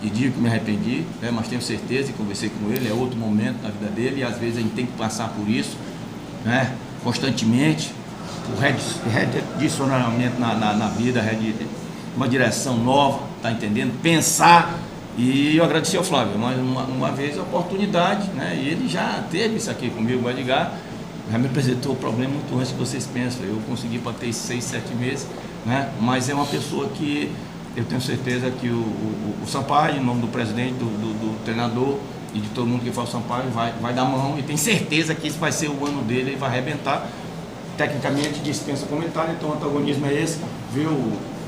e digo que me arrependi, né, mas tenho certeza e conversei com ele, é outro momento na vida dele e às vezes a gente tem que passar por isso, né, constantemente, o redirecionamento na vida, uma direção nova, tá entendendo? Pensar, e eu agradeci ao Flávio, mais uma vez a oportunidade, né, e ele já teve isso aqui comigo, o Edgar, já me apresentou o problema muito antes que vocês pensam. Eu consegui bater 6, 7 meses, né? Mas é uma pessoa que eu tenho certeza que o Sampaio, em nome do presidente, do treinador e de todo mundo que faz o Sampaio, vai dar mão e tem certeza que esse vai ser o ano dele, ele vai arrebentar. Tecnicamente dispensa comentário, então o antagonismo é esse. Viu,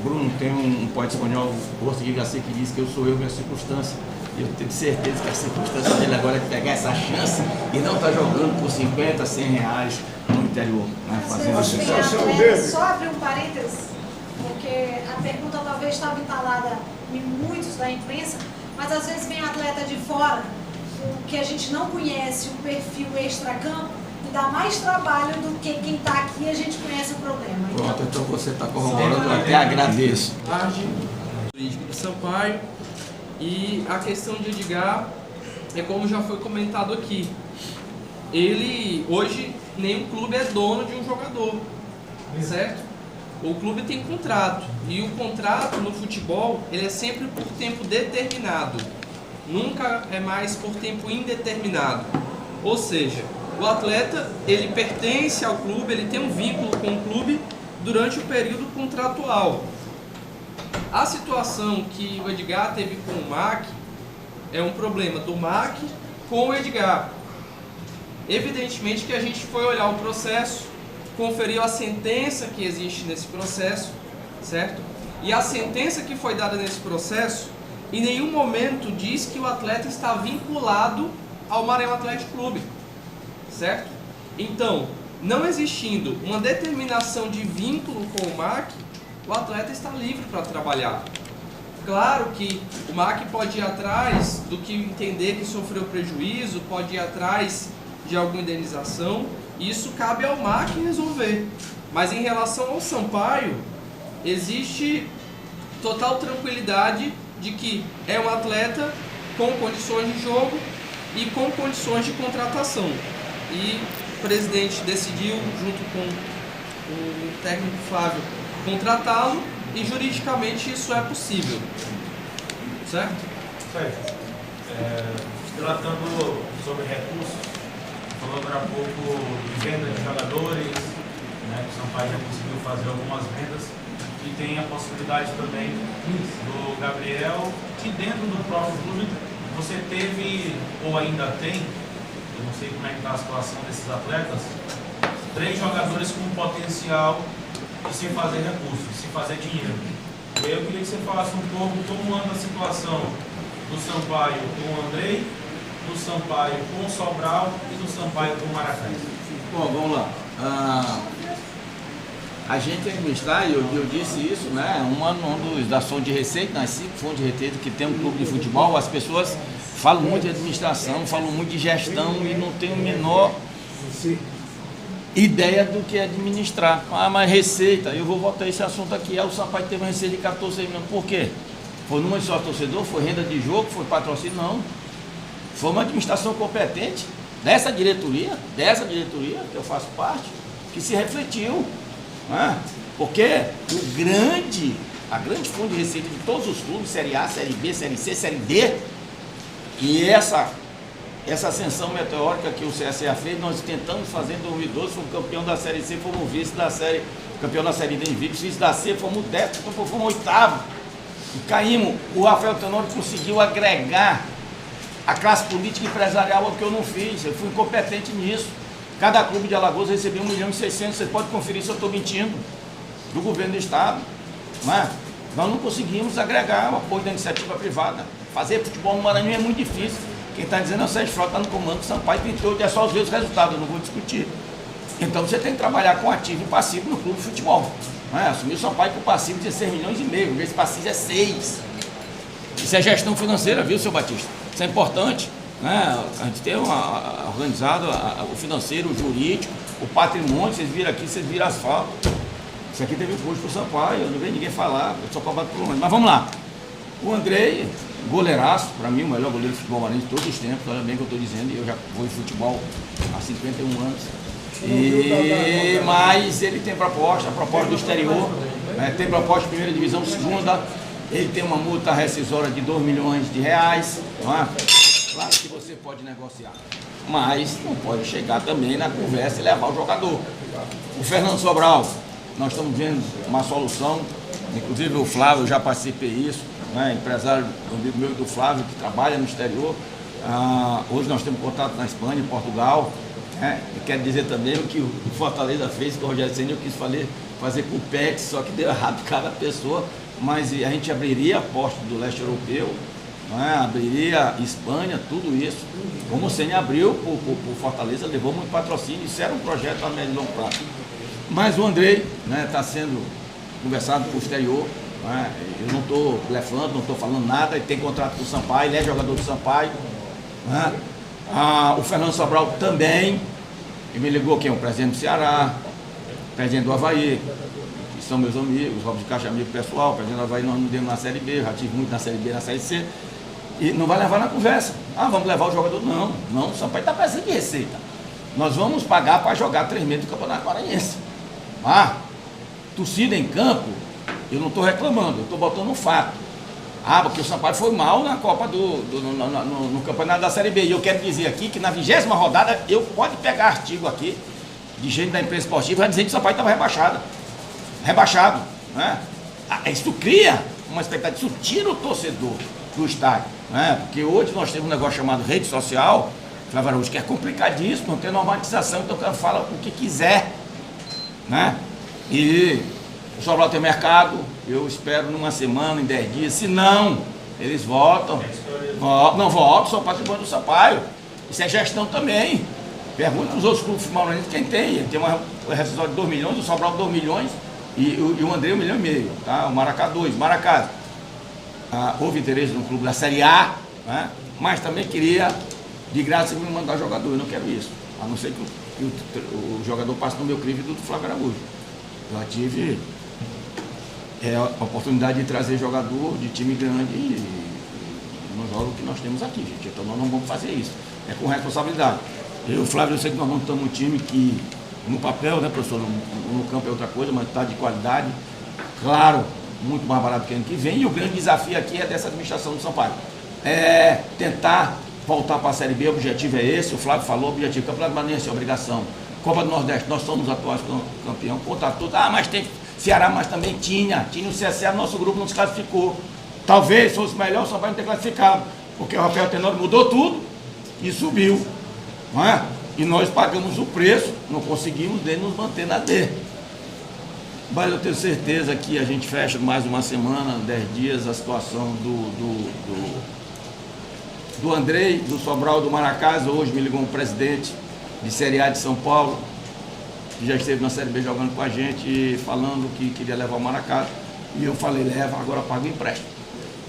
Bruno, tem um poeta espanhol, Ortega Gasset, que diz que eu sou eu, minha circunstância. E eu tenho certeza que a circunstância dele agora é pegar essa chance e não estar jogando por 50, 100 reais no interior, né? Fazendo isso. Só abrir um parênteses, porque a pergunta talvez estava entalada em muitos da imprensa, mas às vezes vem atleta de fora, que a gente não conhece o perfil extracampo, e dá mais trabalho do que quem está aqui e a gente conhece o problema. Pronto, então você está corroborando, eu até agradeço. Jurídico do Sampaio. E a questão de Edgar é como já foi comentado aqui. Ele, hoje, nenhum clube é dono de um jogador, certo? O clube tem contrato, e o contrato no futebol, ele é sempre por tempo determinado. Nunca é mais por tempo indeterminado. Ou seja, o atleta, ele pertence ao clube, ele tem um vínculo com o clube durante o período contratual. A situação que o Edgar teve com o MAC é um problema do MAC com o Edgar. Evidentemente que a gente foi olhar o processo, conferiu a sentença que existe nesse processo, certo? E a sentença que foi dada nesse processo, em nenhum momento diz que o atleta está vinculado ao Maranhão Atlético Clube, certo? Então, não existindo uma determinação de vínculo com o MAC, o atleta está livre para trabalhar. Claro que o MAC pode ir atrás do que entender que sofreu prejuízo, pode ir atrás de alguma indenização, isso cabe ao MAC resolver. Mas em relação ao Sampaio, existe total tranquilidade de que é um atleta com condições de jogo e com condições de contratação. E o presidente decidiu, junto com o técnico Flávio, contratá-lo, e juridicamente isso é possível, certo? Certo. Tratando sobre recursos, falou agora há pouco de venda de jogadores, né, que o Sampaio já conseguiu fazer algumas vendas, e tem a possibilidade também do Gabriel, que dentro do próprio clube você teve, ou ainda tem, eu não sei como é que está a situação desses atletas, 3 jogadores com potencial de se fazer recursos, se fazer dinheiro. E aí eu queria que você falasse um pouco como anda a situação do Sampaio com o Andrei, do Sampaio com o Sobral e do Sampaio com o Maracás. Bom, vamos lá. A gente administrar, eu disse isso, né? Das fontes de receita, nas 5 fontes de receita que tem um clube de futebol, as pessoas falam muito de administração, falam muito de gestão e não tem o menor ideia do que é administrar. Mas receita, eu vou voltar a esse assunto aqui. O Sampaio teve uma receita de 14 milhões. Por quê? Foi número de só torcedor? Foi renda de jogo? Foi patrocínio? Não. Foi uma administração competente dessa diretoria, que eu faço parte, que se refletiu. Né? Porque a grande fonte de receita de todos os clubes, Série A, Série B, Série C, Série D, e essa ascensão meteórica que o CSA fez, nós tentamos fazer em 2012, fomos campeão da Série C, fomos vice da Série, campeão da Série D invicto, vice da C, fomos 10º, então fomos 8º, e caímos. O Rafael Tenório conseguiu agregar a classe política e empresarial, o que eu não fiz, eu fui incompetente nisso. Cada clube de Alagoas recebeu 1,6 milhão, você pode conferir se eu estou mentindo, do governo do estado. Não é? Nós não conseguimos agregar o apoio da iniciativa privada. Fazer futebol no Maranhão é muito difícil. Quem está dizendo é o Sérgio Frota, está no comando do Sampaio, tentou, é só ver os resultados, eu não vou discutir. Então você tem que trabalhar com ativo e passivo no clube de futebol. Não é? Assumir o Sampaio com passivo de 16,5 milhões, esse passivo é 6. Isso é gestão financeira, viu, seu Batista? Isso é importante. Né? A gente tem organizado o financeiro, o jurídico, o patrimônio, vocês viram aqui, vocês viram asfalto. Isso aqui teve custo para o Sampaio, eu não vejo ninguém falar, eu só cobrado por longe. Mas vamos lá. O Andrei, goleiraço, para mim, o melhor goleiro de futebol maranhense de todos os tempos, olha bem o que eu estou dizendo, e eu já vou em futebol há 51 anos. Mas ele tem proposta, a proposta do exterior, tem proposta de primeira divisão, segunda, ele tem uma multa rescisória de 2 milhões de reais, não é? Claro que você pode negociar, mas não pode chegar também na conversa e levar o jogador. O Fernando Sobral, nós estamos vendo uma solução, inclusive o Flávio, eu já participei disso, né? Empresário do amigo meu do Flávio, que trabalha no exterior. Hoje nós temos contato na Espanha, em Portugal. Né? E quero dizer também o que o Fortaleza fez com o Rogério Ceni, eu quis fazer com o PEC, só que deu errado cada pessoa, mas a gente abriria a porta do leste europeu, não é? Abriria Espanha, tudo isso, como o Ceni abriu por Fortaleza, levou muito patrocínio, isso era um projeto a médio e longo prazo. Mas o Andrei está sendo conversado com o exterior, eu não estou blefando, não estou falando nada, ele tem contrato com o Sampaio, ele é jogador do Sampaio. O Fernando Sobral também, ele me ligou quem? O presidente do Ceará, o presidente do Avaí, que são meus amigos, Robson de Caixa, amigo pessoal, o presidente do Avaí nós não demos na Série B, eu já tive muito na Série B, na Série C, e não vai levar na conversa. Vamos levar o jogador? Não, o Sampaio está precisando de receita. Nós vamos pagar para jogar 3 meses do Campeonato Maranhense. Torcida em campo, eu não estou reclamando, eu estou botando um fato. Porque o Sampaio foi mal na Copa no Campeonato da Série B. E eu quero dizer aqui que na 20ª rodada, eu pode pegar artigo aqui de gente da imprensa esportiva e vai dizer que o Sampaio estava rebaixado. Né? Isso cria uma expectativa, isso tira o torcedor do estádio. Né? Porque hoje nós temos um negócio chamado rede social, Flávio Araújo, que é complicadíssimo, não tem normatização, então o cara fala o que quiser. Né? E o Sobral tem mercado, eu espero numa semana, em 10 dias, se não, eles voltam. Não voltam, são patrimônio do Sampaio. Isso é gestão também. Pergunta para os outros clubes maranhenses quem tem. Ele tem uma rescisória de 2 milhões, o Sobral 2 milhões e o André 1,5 milhão. Tá? O Maracá 2, Maracá. Houve interesse no clube da Série A, né? Mas também queria, de graça, me mandar jogador. Eu não quero isso. A não ser que o jogador passe no meu crivo do Flávio Araújo. Eu já tive a oportunidade de trazer jogador de time grande e não joga o que nós temos aqui, gente. Então nós não vamos fazer isso. É com responsabilidade. Eu, Flávio, eu sei que nós montamos um time que, no papel, né, professor, no campo é outra coisa, mas está de qualidade. Claro, muito mais barato que ano que vem. E o grande desafio aqui é dessa administração do Sampaio. Tentar voltar para a Série B, o objetivo é esse. O Flávio falou, o objetivo, Campeonato Maranhense é obrigação. Copa do Nordeste, nós somos atuais campeão, contra tudo. Mas tem Ceará, mas também tinha o CSA, nosso grupo não se classificou. Talvez fosse melhor o Sampaio não ter classificado, porque o Rafael Tenório mudou tudo e subiu. Não é? E nós pagamos o preço, não conseguimos nos manter na D. Mas eu tenho certeza que a gente fecha mais uma semana, 10 dias, a situação do Andrei, do Sobral, do Maracás. Hoje me ligou um presidente de Série A de São Paulo, que já esteve na Série B jogando com a gente, falando que queria levar o Maracás. E eu falei, leva, agora paga o empréstimo.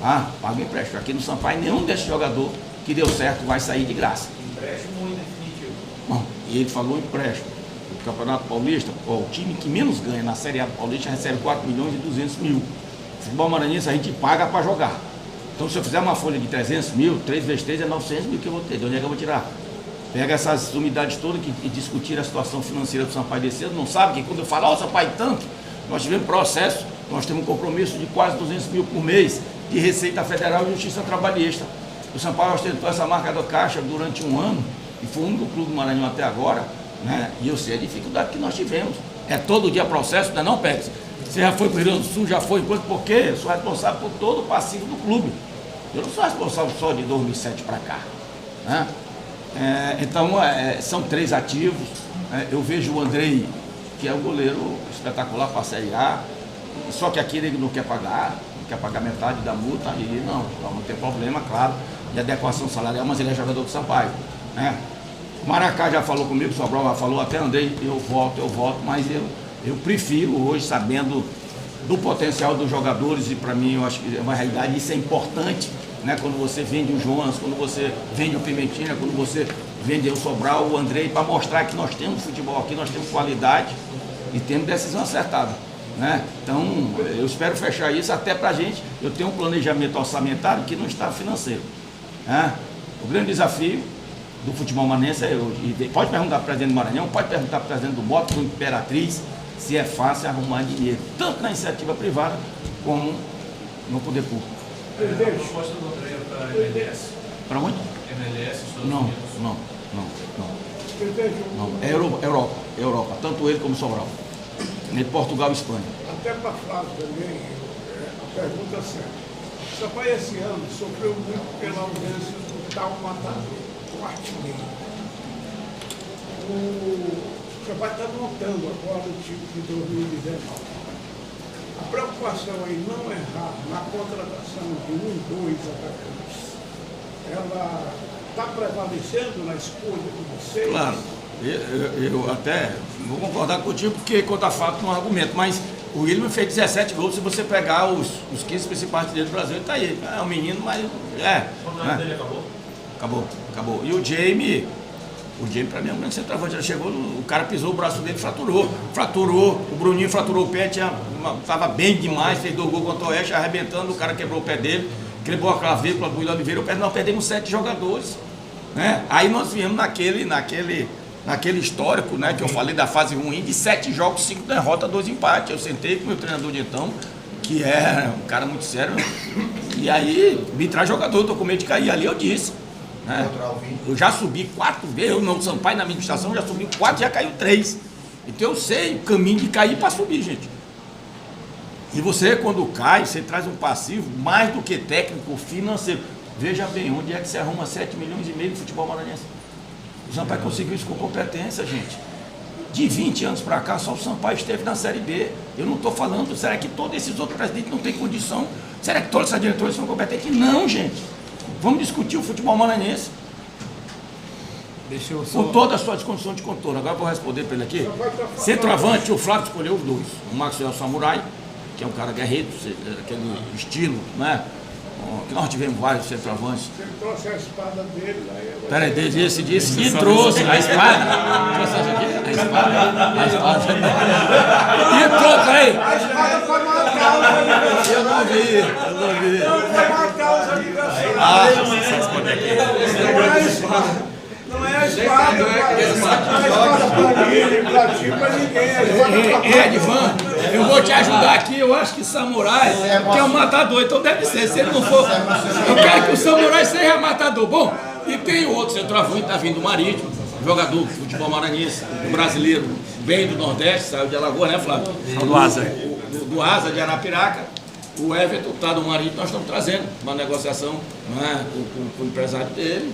Paga o empréstimo. Aqui no Sampaio, nenhum desses jogadores que deu certo vai sair de graça. Empréstimo ou definitivo? Bom, e ele falou empréstimo. O Campeonato Paulista, o time que menos ganha na Série A do Paulista recebe 4 milhões e 200 mil. Futebol maranhense a gente paga para jogar. Então se eu fizer uma folha de 300 mil, 3 vezes 3 é 900 mil que eu vou ter. De onde é que eu vou tirar? Pega essas unidades todas que discutiram a situação financeira do Sampaio desse ano, não sabe que quando eu falo, Sampaio tanto, nós tivemos processo, nós temos um compromisso de quase 200 mil por mês de Receita Federal e Justiça Trabalhista. O Sampaio ostentou essa marca da Caixa durante um ano, e foi o único clube do Maranhão até agora, né? E eu sei a dificuldade que nós tivemos. É todo dia processo, não é não, Pex? Você já foi para o Rio Grande do Sul, já foi, por quê? Eu sou responsável por todo o passivo do clube. Eu não sou responsável só de 2007 para cá, né? Então, são 3 ativos. Eu vejo o Andrei, que é um goleiro espetacular para a Série A, só que aqui ele não quer pagar metade da multa, e não tem problema, claro, de adequação salarial, mas ele é jogador do Sampaio. Né? O Maracá já falou comigo, o Sobral já falou, até Andrei, eu volto, mas eu prefiro hoje, sabendo do potencial dos jogadores, e para mim eu acho que é uma realidade, isso é importante. Né, quando você vende o Jonas, quando você vende o Pimentina, quando você vende o Sobral, o Andrei, para mostrar que nós temos futebol aqui, nós temos qualidade e temos decisão acertada. Né? Então, eu espero fechar isso até para a gente. Eu tenho um planejamento orçamentário que não está financeiro. Né? O grande desafio do futebol maranhense é hoje. Pode perguntar para o presidente do Maranhão, pode perguntar para o presidente do Bota, do Imperatriz, se é fácil arrumar dinheiro, tanto na iniciativa privada como no poder público. A proposta do André para a MLS? Para onde? MLS, Estados Não. É Europa. Tanto ele como o Sobral. Nem Portugal e Espanha. Até para Flávio também, a pergunta é certa. O Sampaio esse ano sofreu muito pela ausência do tal matador, o artilheiro. O Sampaio está montando agora o time de 2019. A preocupação em não errar na contratação de 2 atacantes, ela está prevalecendo na escolha de vocês? Claro, eu até vou concordar contigo, porque conta fato não é argumento, mas o William fez 17 gols. Se você pegar os 15 principais dele do Brasil, ele está aí. É um menino, mas O contrato dele acabou? Acabou. E o Jamie para mim é um grande centroavante. Ele chegou, o cara pisou, o braço dele fraturou, o Bruninho fraturou o pé, estava bem demais, fez 2 gols contra o Oeste, arrebentando, o cara quebrou o pé dele, quebrou a clavícula do William Oliveira, nós perdemos 7 jogadores. Né? Aí nós viemos naquele histórico, né, que eu falei da fase ruim, de 7 jogos, 5 derrotas, 2 empates. Eu sentei com o meu treinador de então, que é um cara muito sério, e aí me traz jogador, eu tô com medo de cair. Ali eu disse, né, eu já subi 4 vezes, eu não, Sampaio na administração, já subi 4, já caiu 3. Então eu sei o caminho de cair para subir, gente. E você, quando cai, você traz um passivo mais do que técnico, financeiro. Veja bem, onde é que você arruma 7,5 milhões no futebol maranhense? O Sampaio conseguiu isso com competência, gente. De 20 anos para cá, só o Sampaio esteve na Série B. Eu não estou falando, será que todos esses outros presidentes não têm condição? Será que todos esses diretores são competentes? Não, gente. Vamos discutir o futebol maranhense. Com toda a sua descondição de contorno. Agora eu vou responder para ele aqui. Centroavante, o Flávio escolheu os 2. O Maxwell Samurai, que é um cara guerreiro, aquele estilo, né? Que nós tivemos vários centroavantes. Você trouxe a espada dele lá. Peraí, disse e trouxe a espada. Trouxe a espada. E trouxe aí. A espada foi matar os aniversários. Eu não vi. Foi matar os aniversários. Não é a espada. Pra ti, pra ninguém. Edvan, eu vou te ajudar aqui. Eu acho que Samurai que é um matador, então deve ser. Se ele não for, eu quero que o Samurai seja matador. Bom, e tem o outro centroavante, tá vindo do Marítimo, jogador de futebol maranhense, brasileiro, bem do Nordeste, saiu de Alagoas, né, Flávio? Do Asa. Do Asa, de Arapiraca. O Everton tá do Marítimo, nós estamos trazendo uma negociação, né, com o empresário dele,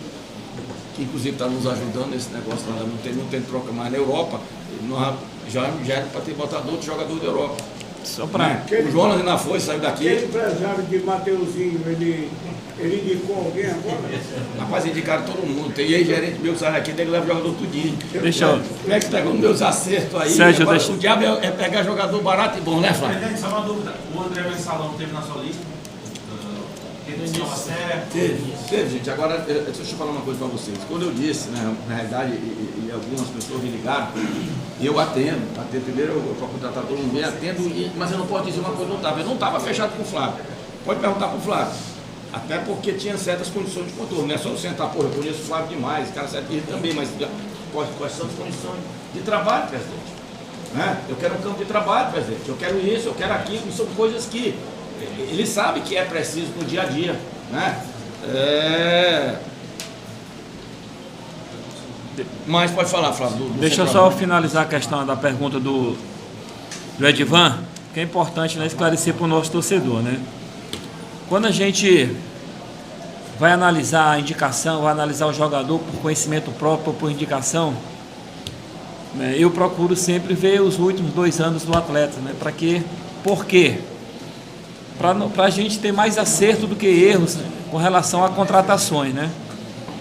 que inclusive está nos ajudando nesse negócio lá, não tem troca mais na Europa. Nós já era para ter botado outro jogador da Europa. Só para. O Jonas ainda foi, saiu daqui. Aquele empresário de Mateuzinho, ele indicou alguém agora? Rapaz, indicaram todo mundo. Tem ex-gerente meu que sai daqui, tem que levar jogador tudinho. Deixa eu. Como é que pegou meus acertos aí? Sérgio, agora, deixa... O diabo é pegar jogador barato e bom, né, Flávio? Presidente, só uma dúvida. O André Mensalão teve na sua lista? Ele estava certo? Teve, gente. Agora, deixa eu falar uma coisa para vocês. Quando eu disse, né, na realidade, e algumas pessoas me ligaram, eu atendo primeiro, eu para contratar todo mundo, atendo, mas eu não posso dizer uma coisa, eu não estava fechado com o Flávio. Pode perguntar para o Flávio. Até porque tinha certas condições de contorno, não é só eu sentar, pô, eu conheço o Flávio demais, o cara certo também, mas quais são as condições de trabalho, presidente? Né? Eu quero um campo de trabalho, presidente, eu quero isso, eu quero aquilo, são coisas que ele sabe que é preciso no dia a dia, né? Mas pode falar, Flávio. Deixa eu só finalizar a questão da pergunta do Edvan, que é importante, né, esclarecer para o nosso torcedor, né? Quando a gente vai analisar a indicação, vai analisar o jogador por conhecimento próprio, por indicação, né, eu procuro sempre ver os últimos 2 anos do atleta, né? Para quê? Por quê? Para a gente ter mais acerto do que erros, né, com relação a contratações, né?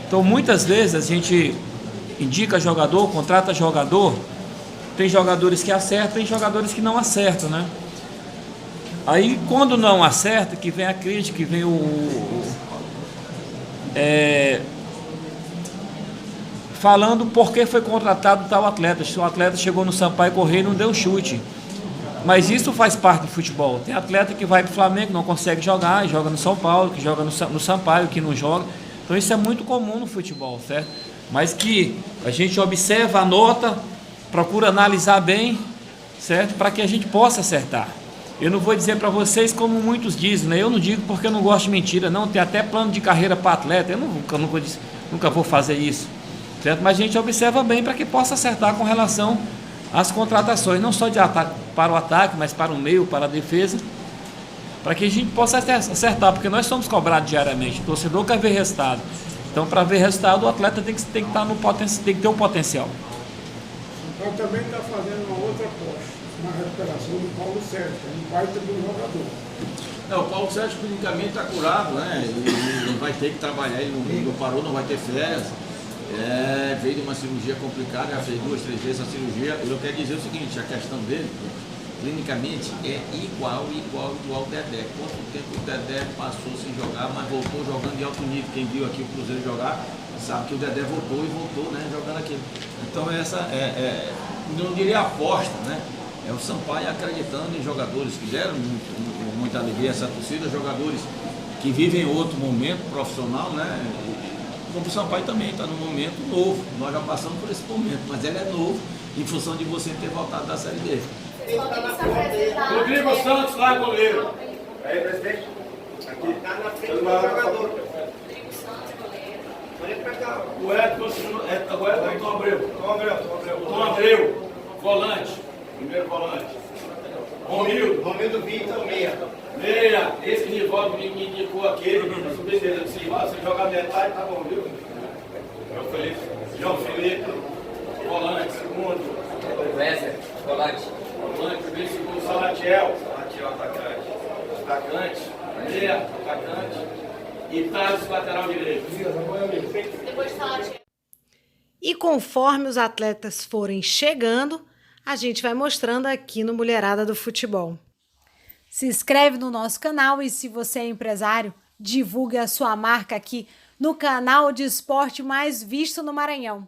Então, muitas vezes a gente indica jogador, contrata jogador, tem jogadores que acertam, tem jogadores que não acertam, né? Aí, quando não acerta, que vem a crítica, que vem falando por que foi contratado tal atleta. Se o atleta chegou no Sampaio Corrêa e não deu chute. Mas isso faz parte do futebol. Tem atleta que vai para o Flamengo, não consegue jogar, e joga no São Paulo, que joga no Sampaio, que não joga. Então isso é muito comum no futebol, certo? Mas que a gente observa, anota, procura analisar bem, certo? Para que a gente possa acertar. Eu não vou dizer para vocês como muitos dizem, né? Eu não digo porque eu não gosto de mentira, não. Tem até plano de carreira para atleta, eu nunca vou fazer isso, certo? Mas a gente observa bem para que possa acertar com relação às contratações, não só de ataque, para o ataque, mas para o meio, para a defesa, para que a gente possa acertar, porque nós somos cobrados diariamente, o torcedor quer ver resultado. Então, para ver resultado, o atleta tem que estar no potencial, tem que ter um potencial. Então também está fazendo uma outra aposta. na recuperação do Paulo Sérgio, que é um baita de um jogador. O Paulo Sérgio clinicamente está curado, né? Ele vai ter que trabalhar, ele não parou, não vai ter férias. Veio de uma cirurgia complicada, já fez 2, 3 vezes a cirurgia. Eu quero dizer o seguinte, a questão dele, clinicamente, é igual ao Dedé. Quanto tempo o Dedé passou sem jogar, mas voltou jogando de alto nível. Quem viu aqui o Cruzeiro jogar, sabe que o Dedé voltou, né, jogando aquilo. Então essa não diria aposta, né? É o Sampaio acreditando em jogadores que deram muita alegria a essa torcida, jogadores que vivem outro momento profissional, né? Como o Sampaio também está num momento novo. Nós já passamos por esse momento, mas ele é novo em função de você ter voltado da Série B. Rodrigo Santos lá, goleiro. Aí, presidente. Aqui. Tá na frente do jogador. Rodrigo Santos, goleiro. O Edson Tom Abreu. Volante. Primeiro volante. Romildo Vitor, meia. Esse que me indicou aqui. Subir assim, você jogar metade, tá bom, viu? João Felipe. Volante, segundo. Wesley, volante. Bem segundo, Salatiel, atacante, meia, atacante, e Thales, lateral direito. Depois de Salatiel. E conforme os atletas forem chegando, a gente vai mostrando aqui no Mulherada do Futebol. Se inscreve no nosso canal e se você é empresário, divulgue a sua marca aqui no canal de esporte mais visto no Maranhão.